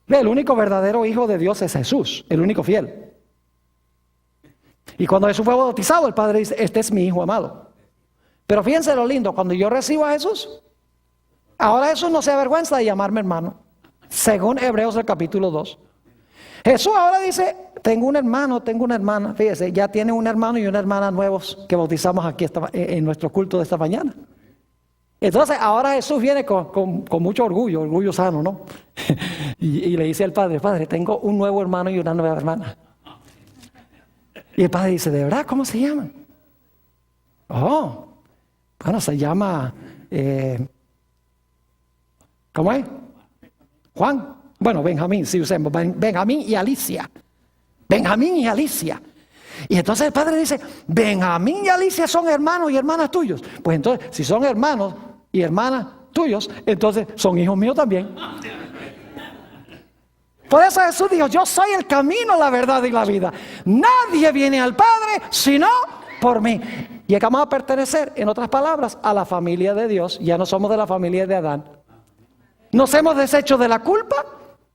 El único verdadero hijo de Dios es Jesús, el único fiel. Y cuando Jesús fue bautizado, el Padre dice, este es mi hijo amado. Pero fíjense lo lindo, cuando yo recibo a Jesús, ahora Jesús no se avergüenza de llamarme hermano, según Hebreos el capítulo 2. Jesús ahora dice, tengo un hermano, tengo una hermana. Fíjese, ya tiene un hermano y una hermana nuevos que bautizamos aquí en nuestro culto de esta mañana. Entonces ahora Jesús viene con mucho orgullo sano, ¿no? y le dice al Padre, Padre, tengo un nuevo hermano y una nueva hermana. Y el Padre dice, ¿de verdad? ¿Cómo se llaman? Oh, bueno, se llama, ¿cómo es? Juan. Bueno, Benjamín, si usemos Benjamín y Alicia. Benjamín y Alicia. Y entonces el padre dice, Benjamín y Alicia son hermanos y hermanas tuyos. Pues entonces, si son hermanos y hermanas tuyos, entonces son hijos míos también. Por eso Jesús dijo, yo soy el camino, la verdad y la vida. Nadie viene al Padre sino por mí. Y llegamos a pertenecer, en otras palabras, a la familia de Dios. Ya no somos de la familia de Adán. Nos hemos deshecho de la culpa,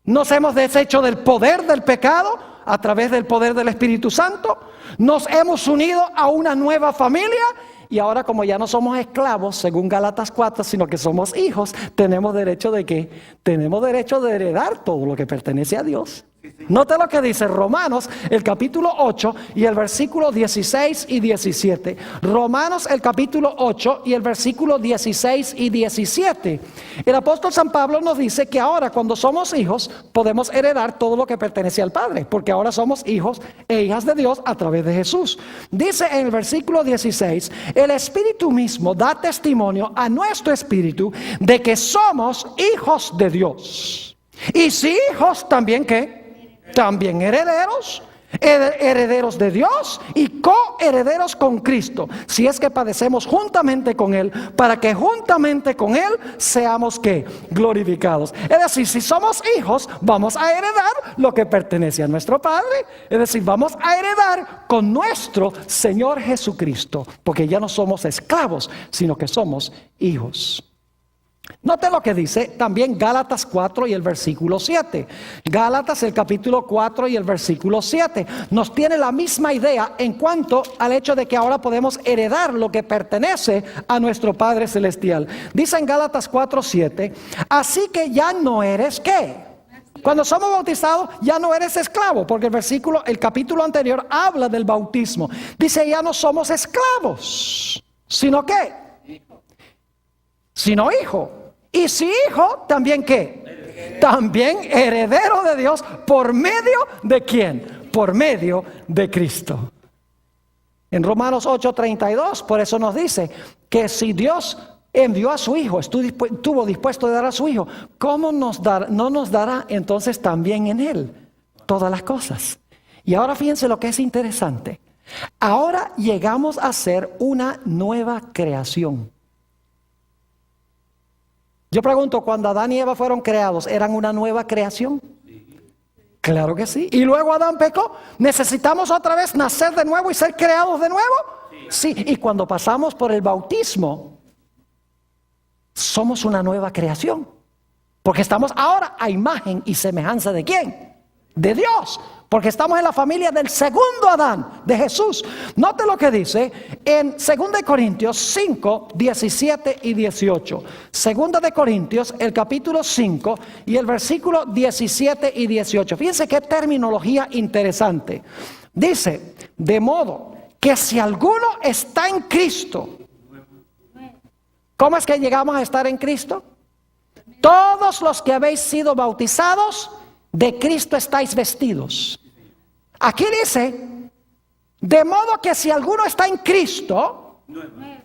nos hemos deshecho del poder del pecado a través del poder del Espíritu Santo. Nos hemos unido a una nueva familia. Y ahora, como ya no somos esclavos, según Gálatas 4, sino que somos hijos, tenemos derecho de ¿qué? Tenemos derecho de heredar todo lo que pertenece a Dios. Note lo que dice Romanos, el capítulo 8 y el versículo 16 y 17. Romanos, el capítulo 8 y el versículo 16 y 17. El apóstol San Pablo nos dice que ahora, cuando somos hijos, podemos heredar todo lo que pertenece al Padre, porque ahora somos hijos e hijas de Dios a través de Jesús. Dice en el versículo 16, el Espíritu mismo da testimonio a nuestro espíritu de que somos hijos de Dios. Y si hijos, también ¿qué? También herederos, herederos de Dios y coherederos con Cristo, si es que padecemos juntamente con Él, para que juntamente con Él seamos ¿qué? Glorificados. Es decir, si somos hijos, vamos a heredar lo que pertenece a nuestro Padre. Es decir, vamos a heredar con nuestro Señor Jesucristo, porque ya no somos esclavos, sino que somos hijos. Note lo que dice también Gálatas 4 y el versículo 7. Gálatas, el capítulo 4 y el versículo 7 nos tiene la misma idea en cuanto al hecho de que ahora podemos heredar lo que pertenece a nuestro Padre Celestial. Dice en Gálatas 4, 7, así que ya no eres ¿qué? Cuando somos bautizados ya no eres esclavo, porque el capítulo anterior habla del bautismo. Dice, ya no somos esclavos, sino ¿qué? Sino hijo. Y si hijo, también ¿qué? También heredero de Dios. ¿Por medio de quién? Por medio de Cristo. En Romanos 8:32, por eso nos dice que si Dios envió a su hijo, estuvo dispuesto a dar a su hijo, ¿cómo no nos dará entonces también en él todas las cosas? Y ahora fíjense lo que es interesante. Ahora llegamos a ser una nueva creación. Yo pregunto, cuando Adán y Eva fueron creados, ¿eran una nueva creación? Claro que sí. Y luego Adán pecó. ¿Necesitamos otra vez nacer de nuevo y ser creados de nuevo? Sí. Y cuando pasamos por el bautismo, somos una nueva creación. Porque estamos ahora a imagen y semejanza ¿de quién? De Dios. Porque estamos en la familia del segundo Adán, de Jesús. Note lo que dice en 2 Corintios 5, 17 y 18. 2 de Corintios, el capítulo 5 y el versículo 17 y 18. Fíjense qué terminología interesante. Dice, de modo que si alguno está en Cristo. ¿Cómo es que llegamos a estar en Cristo? Todos los que habéis sido bautizados, de Cristo estáis vestidos. Aquí dice, de modo que si alguno está en Cristo,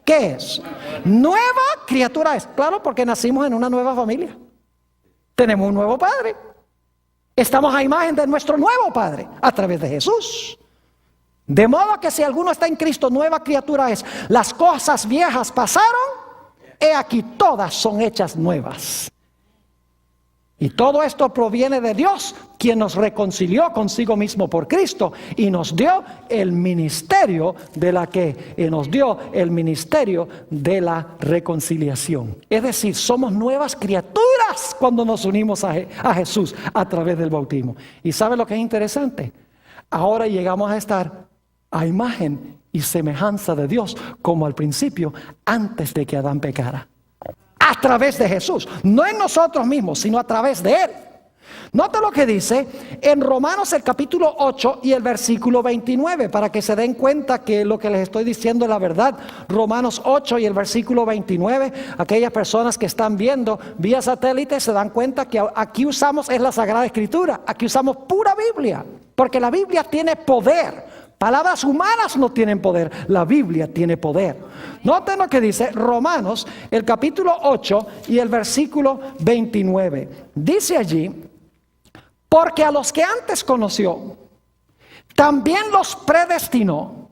¿qué es? Nueva criatura es. Claro, porque nacimos en una nueva familia. Tenemos un nuevo Padre. Estamos a imagen de nuestro nuevo Padre a través de Jesús. De modo que si alguno está en Cristo, nueva criatura es. Las cosas viejas pasaron, he aquí todas son hechas nuevas. Y todo esto proviene de Dios, quien nos reconcilió consigo mismo por Cristo y nos dio el ministerio nos dio el ministerio de la reconciliación. Es decir, somos nuevas criaturas cuando nos unimos a Jesús a través del bautismo. ¿Y sabe lo que es interesante? Ahora llegamos a estar a imagen y semejanza de Dios como al principio, antes de que Adán pecara. A través de Jesús, no en nosotros mismos, sino a través de Él. Nota lo que dice en Romanos el capítulo 8 y el versículo 29, para que se den cuenta que lo que les estoy diciendo es la verdad. Romanos 8 y el versículo 29, aquellas personas que están viendo vía satélite se dan cuenta que aquí usamos es la Sagrada Escritura, aquí usamos pura Biblia, porque la Biblia tiene poder. Palabras humanas no tienen poder, la Biblia tiene poder. Noten lo que dice Romanos, el capítulo 8 y el versículo 29. Dice allí, Porque a los que antes conoció, también los predestinó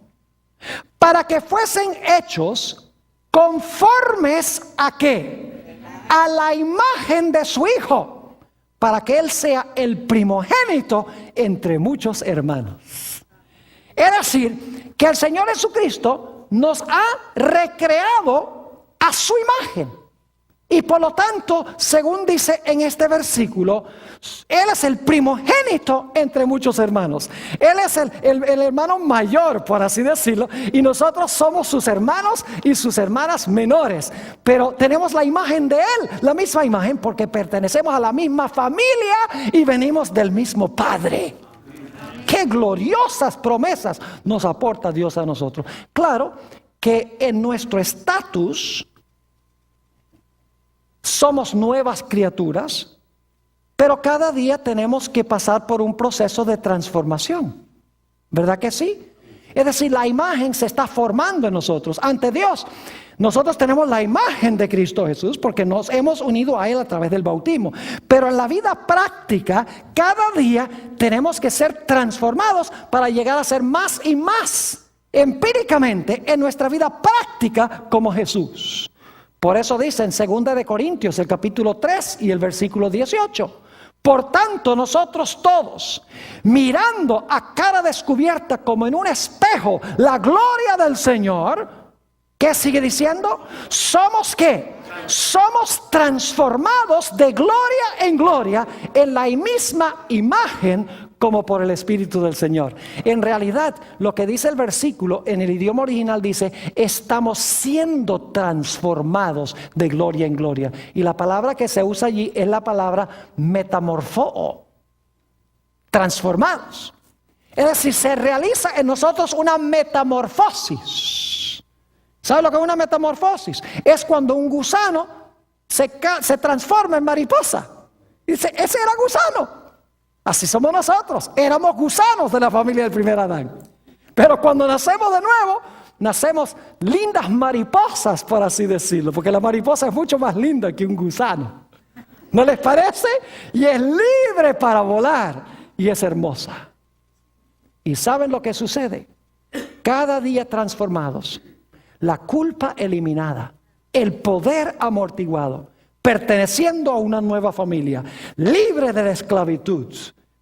para que fuesen hechos conformes ¿a qué? A la imagen de su Hijo, para que Él sea el primogénito entre muchos hermanos. Es decir, que el Señor Jesucristo nos ha recreado a su imagen. Y por lo tanto, según dice en este versículo, Él es el primogénito entre muchos hermanos. Él es el hermano mayor, por así decirlo, y nosotros somos sus hermanos y sus hermanas menores. Pero tenemos la imagen de Él, la misma imagen, porque pertenecemos a la misma familia y venimos del mismo Padre. ¡Qué gloriosas promesas nos aporta Dios a nosotros! Claro que en nuestro estatus somos nuevas criaturas, pero cada día tenemos que pasar por un proceso de transformación. ¿Verdad que sí? Es decir, la imagen se está formando en nosotros. Ante Dios, nosotros tenemos la imagen de Cristo Jesús porque nos hemos unido a Él a través del bautismo. Pero en la vida práctica, cada día tenemos que ser transformados para llegar a ser más y más empíricamente en nuestra vida práctica como Jesús. Por eso dice en 2 de Corintios, el capítulo 3 y el versículo 18. Por tanto, nosotros todos, mirando a cara descubierta como en un espejo la gloria del Señor, ¿qué sigue diciendo? ¿Somos qué? Somos transformados de gloria en gloria en la misma imagen como por el Espíritu del Señor. En realidad, lo que dice el versículo en el idioma original dice, estamos siendo transformados de gloria en gloria. Y la palabra que se usa allí es la palabra metamorfoo, transformados. Es decir, se realiza en nosotros una metamorfosis. ¿Sabe lo que es una metamorfosis? Es cuando un gusano se transforma en mariposa. Dice, ese era gusano. Así somos nosotros, éramos gusanos de la familia del primer Adán. Pero cuando nacemos de nuevo, nacemos lindas mariposas, por así decirlo. Porque la mariposa es mucho más linda que un gusano. ¿No les parece? Y es libre para volar y es hermosa. ¿Y saben lo que sucede? Cada día transformados, la culpa eliminada, el poder amortiguado, perteneciendo a una nueva familia, libre de la esclavitud,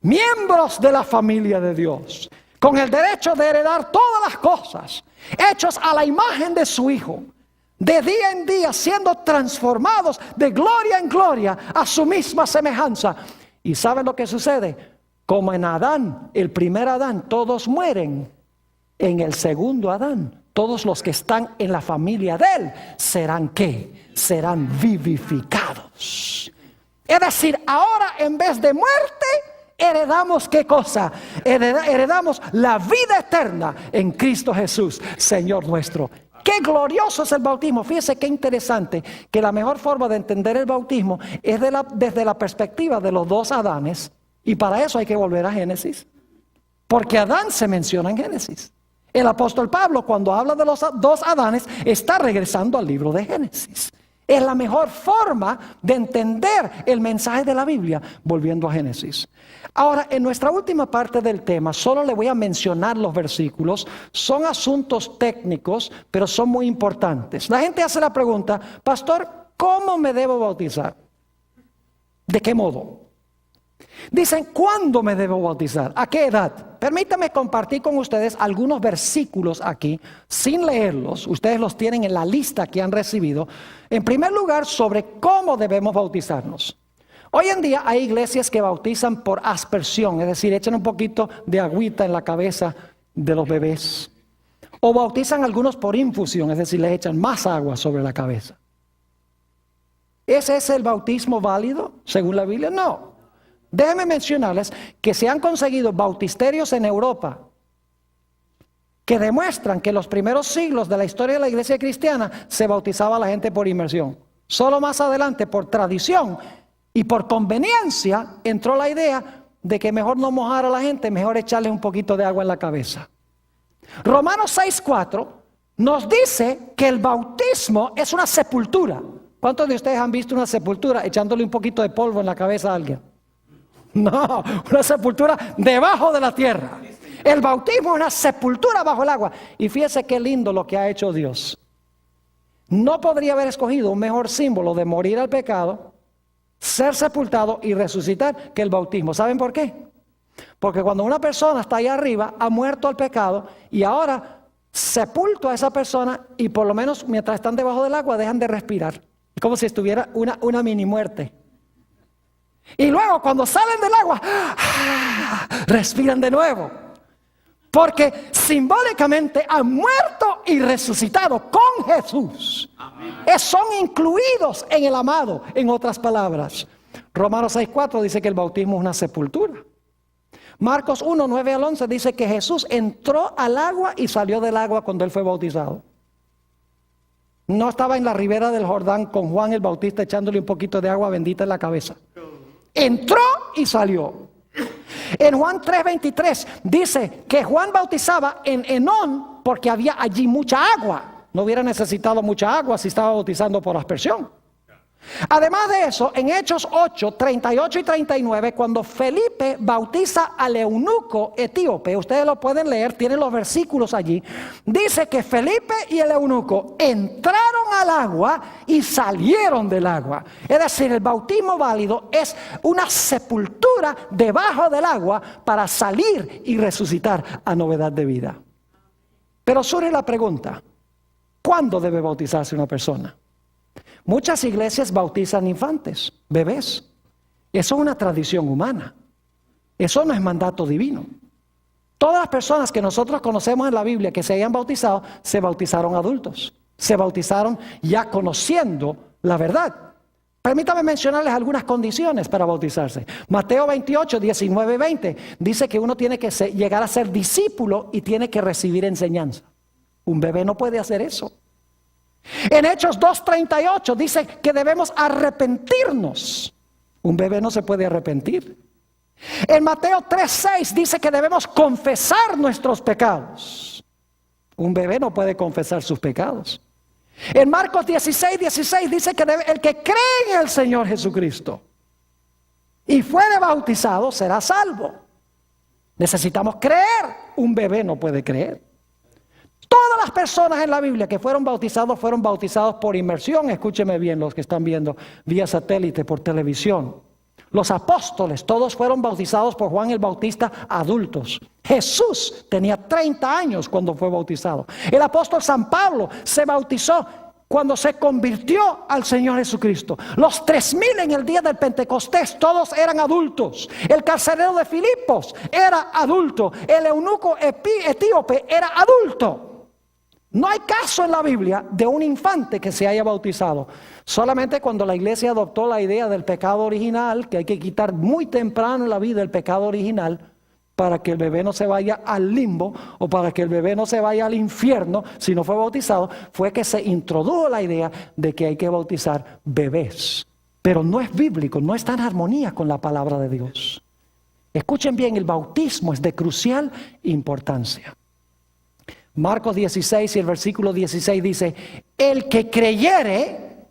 miembros de la familia de Dios, con el derecho de heredar todas las cosas, hechos a la imagen de su Hijo, de día en día siendo transformados de gloria en gloria a su misma semejanza. ¿Y saben lo que sucede? Como en Adán, el primer Adán, todos mueren. En el segundo Adán, todos los que están en la familia de Él serán ¿qué? Serán vivificados. Es decir, ahora en vez de muerte, heredamos ¿qué cosa? Heredamos la vida eterna en Cristo Jesús, Señor nuestro. ¡Qué glorioso es el bautismo! Fíjese qué interesante que la mejor forma de entender el bautismo es desde la perspectiva de los dos Adanes. Y para eso hay que volver a Génesis. Porque Adán se menciona en Génesis. El apóstol Pablo, cuando habla de los dos Adanes, está regresando al libro de Génesis. Es la mejor forma de entender el mensaje de la Biblia, volviendo a Génesis. Ahora, en nuestra última parte del tema, solo le voy a mencionar los versículos. Son asuntos técnicos, pero son muy importantes. La gente hace la pregunta, pastor, ¿cómo me debo bautizar? ¿De qué modo? Dicen, ¿cuándo me debo bautizar? ¿A qué edad? Permítame compartir con ustedes algunos versículos aquí, sin leerlos. Ustedes los tienen en la lista que han recibido. En primer lugar, sobre cómo debemos bautizarnos. Hoy en día hay iglesias que bautizan por aspersión, es decir, echan un poquito de agüita en la cabeza de los bebés. O bautizan algunos por infusión, es decir, les echan más agua sobre la cabeza. ¿Ese es el bautismo válido según la Biblia? No. Déjenme mencionarles que se han conseguido bautisterios en Europa que demuestran que en los primeros siglos de la historia de la iglesia cristiana se bautizaba a la gente por inmersión. Solo más adelante, por tradición y por conveniencia, entró la idea de que mejor no mojar a la gente, mejor echarle un poquito de agua en la cabeza. Romanos 6:4 nos dice que el bautismo es una sepultura. ¿Cuántos de ustedes han visto una sepultura echándole un poquito de polvo en la cabeza a alguien? No, una sepultura debajo de la tierra. El bautismo es una sepultura bajo el agua. Y fíjese qué lindo lo que ha hecho Dios. No podría haber escogido un mejor símbolo de morir al pecado, ser sepultado y resucitar que el bautismo. ¿Saben por qué? Porque cuando una persona está allá arriba, ha muerto al pecado y ahora sepulto a esa persona y por lo menos mientras están debajo del agua dejan de respirar. Es como si estuviera una mini muerte. Y luego cuando salen del agua, respiran de nuevo. Porque simbólicamente han muerto y resucitado con Jesús. Son incluidos en el amado, en otras palabras. Romanos 6:4 dice que el bautismo es una sepultura. Marcos 1:9 al 11 dice que Jesús entró al agua y salió del agua cuando él fue bautizado. No estaba en la ribera del Jordán con Juan el Bautista echándole un poquito de agua bendita en la cabeza. Entró y salió. En Juan 3:23 dice que Juan bautizaba en Enón porque había allí mucha agua. No hubiera necesitado mucha agua si estaba bautizando por aspersión. Además de eso, en Hechos 8, 38 y 39, cuando Felipe bautiza al eunuco etíope, ustedes lo pueden leer, tienen los versículos allí, dice que Felipe y el eunuco entraron al agua y salieron del agua. Es decir, el bautismo válido es una sepultura debajo del agua para salir y resucitar a novedad de vida. Pero surge la pregunta, ¿cuándo debe bautizarse una persona? Muchas iglesias bautizan infantes, bebés. Eso es una tradición humana. Eso no es mandato divino. Todas las personas que nosotros conocemos en la Biblia que se hayan bautizado, se bautizaron adultos. Se bautizaron ya conociendo la verdad. Permítame mencionarles algunas condiciones para bautizarse. Mateo 28, 19 y 20 dice que uno tiene que llegar a ser discípulo y tiene que recibir enseñanza. Un bebé no puede hacer eso. En Hechos 2:38 dice que debemos arrepentirnos. Un bebé no se puede arrepentir. En Mateo 3:6 dice que debemos confesar nuestros pecados. Un bebé no puede confesar sus pecados. En Marcos 16:16 dice que el que cree en el Señor Jesucristo y fuere bautizado será salvo. Necesitamos creer. Un bebé no puede creer. Todas las personas en la Biblia que fueron bautizados por inmersión. Escúcheme bien los que están viendo vía satélite, por televisión. Los apóstoles, todos fueron bautizados por Juan el Bautista adultos. Jesús tenía 30 años cuando fue bautizado. El apóstol San Pablo se bautizó cuando se convirtió al Señor Jesucristo. Los 3,000 en el día del Pentecostés, todos eran adultos. El carcelero de Filipos era adulto. El eunuco etíope era adulto. No hay caso en la Biblia de un infante que se haya bautizado. Solamente cuando la iglesia adoptó la idea del pecado original, que hay que quitar muy temprano en la vida el pecado original, para que el bebé no se vaya al limbo o para que el bebé no se vaya al infierno si no fue bautizado, fue que se introdujo la idea de que hay que bautizar bebés. Pero no es bíblico, no está en armonía con la palabra de Dios. Escuchen bien, el bautismo es de crucial importancia. Marcos 16 y el versículo 16 dice, el que creyere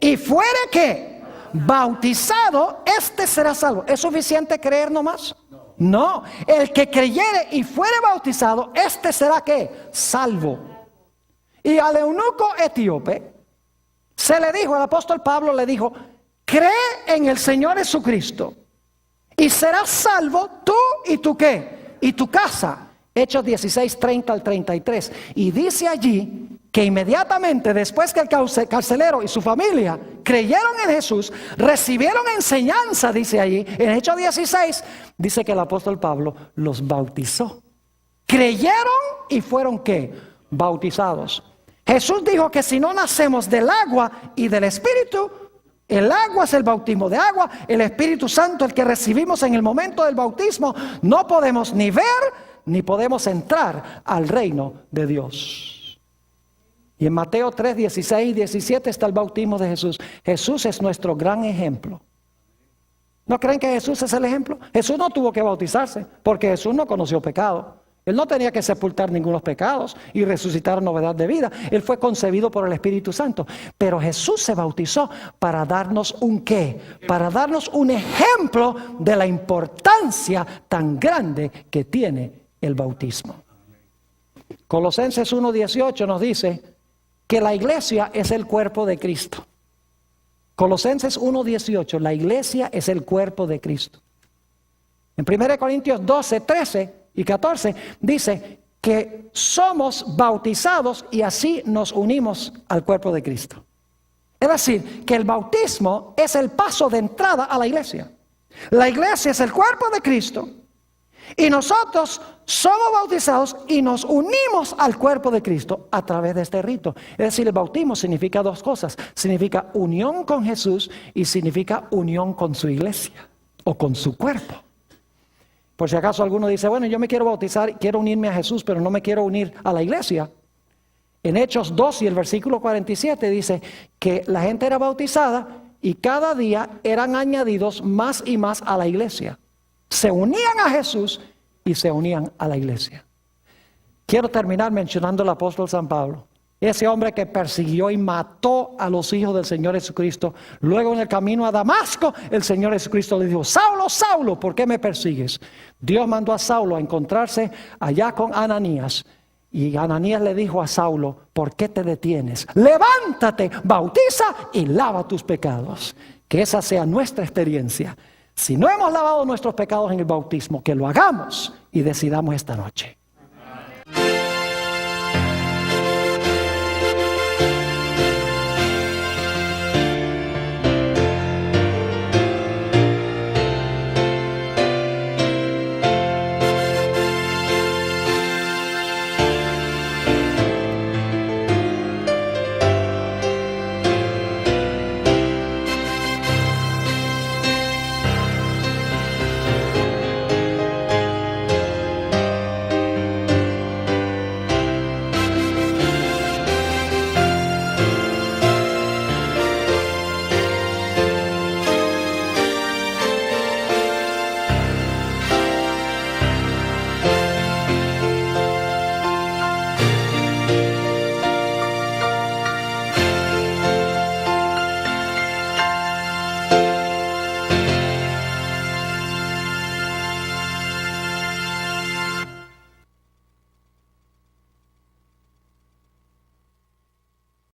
y fuere ¿qué? Bautizado, este será salvo. ¿Es suficiente creer nomás? No, el que creyere y fuere bautizado, este será ¿qué? Salvo. Y al eunuco etíope se le dijo, el apóstol Pablo le dijo, cree en el Señor Jesucristo y serás salvo tú y tu ¿qué? Y tu casa. Hechos 16, 30 al 33. Y dice allí que inmediatamente después que el carcelero y su familia creyeron en Jesús, recibieron enseñanza, dice allí, en Hechos 16, dice que el apóstol Pablo los bautizó. Creyeron y fueron ¿qué? Bautizados. Jesús dijo que si no nacemos del agua y del Espíritu, el agua es el bautismo de agua, el Espíritu Santo el que recibimos en el momento del bautismo, no podemos ni ver ni podemos entrar al reino de Dios. Y en Mateo 3, 16 y 17 está el bautismo de Jesús. Jesús es nuestro gran ejemplo. ¿No creen que Jesús es el ejemplo? Jesús no tuvo que bautizarse porque Jesús no conoció pecado. Él no tenía que sepultar ningunos pecados y resucitar novedad de vida. Él fue concebido por el Espíritu Santo. Pero Jesús se bautizó para darnos un qué, para darnos un ejemplo de la importancia tan grande que tiene el bautismo. Colosenses 1:18 nos dice que la iglesia es el cuerpo de Cristo. Colosenses 1:18, la iglesia es el cuerpo de Cristo. En 1 Corintios 12:13 y 14 dice que somos bautizados y así nos unimos al cuerpo de Cristo. Es decir, que el bautismo es el paso de entrada a la iglesia. La iglesia es el cuerpo de Cristo y nosotros somos bautizados y nos unimos al cuerpo de Cristo a través de este rito. Es decir, el bautismo significa dos cosas. Significa unión con Jesús y significa unión con su iglesia o con su cuerpo. Por si acaso alguno dice, bueno, yo me quiero bautizar, quiero unirme a Jesús, pero no me quiero unir a la iglesia. En Hechos 2 y el versículo 47 dice que la gente era bautizada y cada día eran añadidos más y más a la iglesia. Se unían a Jesús y se unían a la iglesia. Quiero terminar mencionando al apóstol San Pablo. Ese hombre que persiguió y mató a los hijos del Señor Jesucristo. Luego en el camino a Damasco, el Señor Jesucristo le dijo, Saulo, Saulo, ¿por qué me persigues? Dios mandó a Saulo a encontrarse allá con Ananías. Y Ananías le dijo a Saulo, ¿por qué te detienes? Levántate, bautiza y lava tus pecados. Que esa sea nuestra experiencia. Si no hemos lavado nuestros pecados en el bautismo, que lo hagamos y decidamos esta noche.